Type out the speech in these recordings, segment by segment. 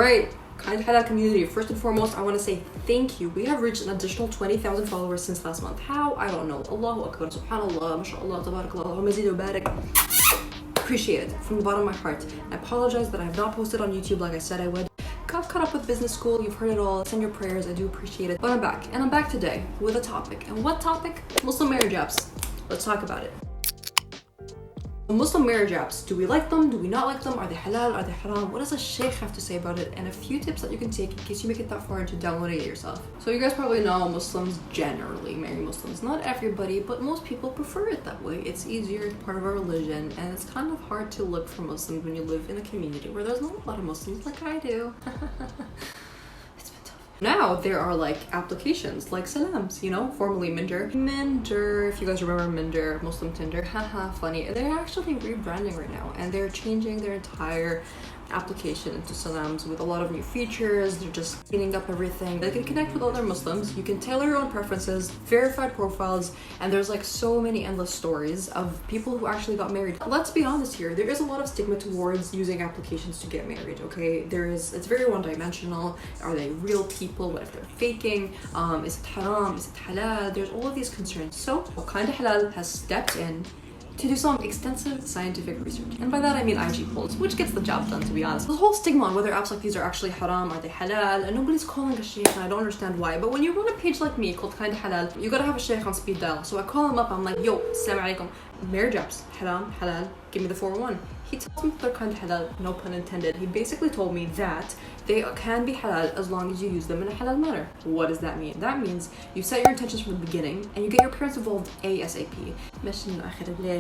Alright, kind halal community, first and foremost I want to say thank you. We have reached an additional 20,000 followers since last month. How? I don't know. Allahu Akbar, subhanallah, mashallah, tabarakallah, mazid wa barak. Appreciate it from the bottom of my heart. I apologize that I have not posted on YouTube like I said I would. Got caught up with business school, you've heard it all. Send your prayers, I do appreciate it. But I'm back, and I'm back today with a topic. And what topic? Muslim marriage apps. Let's talk about it. Muslim marriage apps, do we like them? Do we not like them? Are they halal? Are they haram? What does a sheikh have to say about it? And a few tips that you can take in case you make it that far into downloading it yourself. So you guys probably know Muslims generally marry Muslims. Not everybody, but most people prefer it that way. It's easier, it's part of our religion, and it's kind of hard to look for Muslims when you live in a community where there's not a lot of Muslims like I do. Now there are like applications like Salams, you know, formerly Minder. Minder, if you guys remember Minder, Muslim Tinder, haha, funny. They're actually rebranding right now and they're changing their entire application into Salams with a lot of new features. They're just cleaning up everything. They can connect with other Muslims. You can tailor your own preferences, verified profiles, and there's like so many endless stories of people who actually got married. Let's be honest here, there is a lot of stigma towards using applications to get married, okay? It's very one-dimensional. Are they real people? What if they're faking? Is it haram? Is it halal? There's all of these concerns. So Kind Halal has stepped in to do some extensive scientific research. And by that I mean IG polls, which gets the job done, to be honest. The whole stigma on whether apps like these are actually haram, are they halal, and nobody's calling a sheikh, and I don't understand why. But when you run a page like me called Kind Halal, you gotta have a sheikh on speed dial. So I call him up, I'm like, yo, assalamu alaikum, marriage apps, haram, halal, give me the 401. He tells me they're kind halal, no pun intended. He basically told me that they can be halal as long as you use them in a halal manner. What does that mean? That means you set your intentions from the beginning and you get your parents involved ASAP.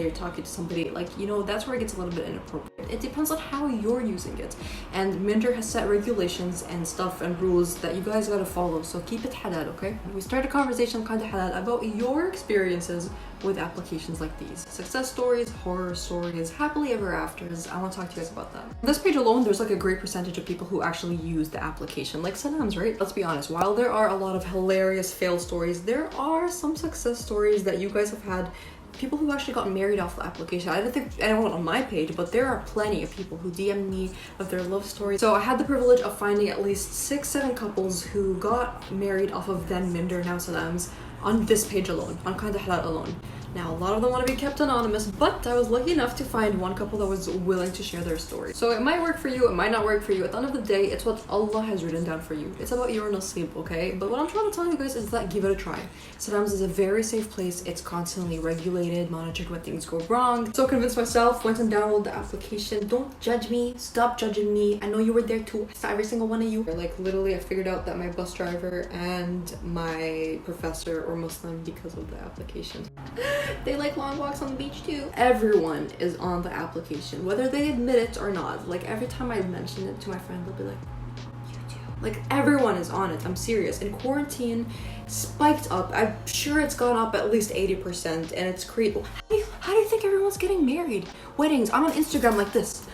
You're talking to somebody, like, you know, that's where it gets a little bit inappropriate. It depends on how you're using it. And Minder has set regulations and stuff and rules that you guys gotta follow, so keep it halal, okay? We start a conversation kind of halal about your experiences with applications like these. Success stories, horror stories, happily ever afters. I want to talk to you guys about that. On this page alone, there's like a great percentage of people who actually use the application, like Salams, right? Let's be honest, while there are a lot of hilarious fail stories, there are some success stories that you guys have had. People who actually got married off the application. I don't think anyone on my page, but there are plenty of people who DM me of their love stories. So I had the privilege of finding at least 6-7 couples who got married off of then Minder, now Salams, on this page alone, on Kind Halal alone. Now, a lot of them want to be kept anonymous, but I was lucky enough to find one couple that was willing to share their story. So it might work for you, it might not work for you. At the end of the day, it's what Allah has written down for you. It's about your nasib, okay? But what I'm trying to tell you guys is that give it a try. Salams is a very safe place. It's constantly regulated, monitored when things go wrong. So convinced myself, went and downloaded the application. Don't judge me, stop judging me. I know you were there too. I saw every single one of you. Like literally, I figured out that my bus driver and my professor were Muslim because of the application. They like long walks on the beach too. Everyone is on the application, whether they admit it or not. Like every time I mention it to my friend, they'll be like, you too. Like everyone is on it. I'm serious. In quarantine, spiked up. I'm sure it's gone up at least 80%, and it's crazy. How do you think everyone's getting married? Weddings. I'm on Instagram like this.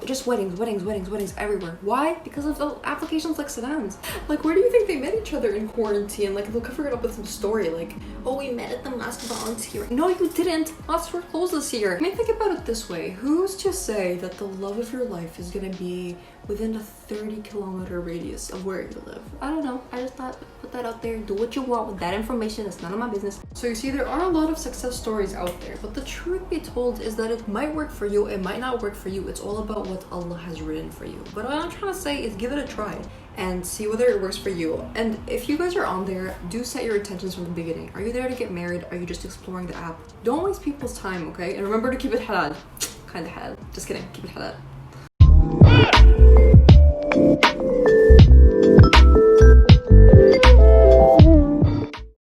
Just weddings everywhere. Why? Because of the applications like Salams. Like, where do you think they met each other in quarantine? Like, they'll cover it up with some story like, oh, we met at the mosque volunteer. No, you didn't. Mosques were closed this year. I mean, think about it this way. Who's to say that the love of your life is gonna be within a 30-kilometer radius of where you live? I don't know. I just thought, put that out there. Do what you want with that information. It's none of my business. So you see, there are a lot of success stories out there, but the truth be told is that it might work for you, it might not work for you. It's all about what Allah has written for you. But what I'm trying to say is give it a try and see whether it works for you. And if you guys are on there, do set your intentions from the beginning. Are you there to get married? Are you just exploring the app? Don't waste people's time, okay? And remember to keep it halal. Kind of halal. Just kidding. Keep it halal.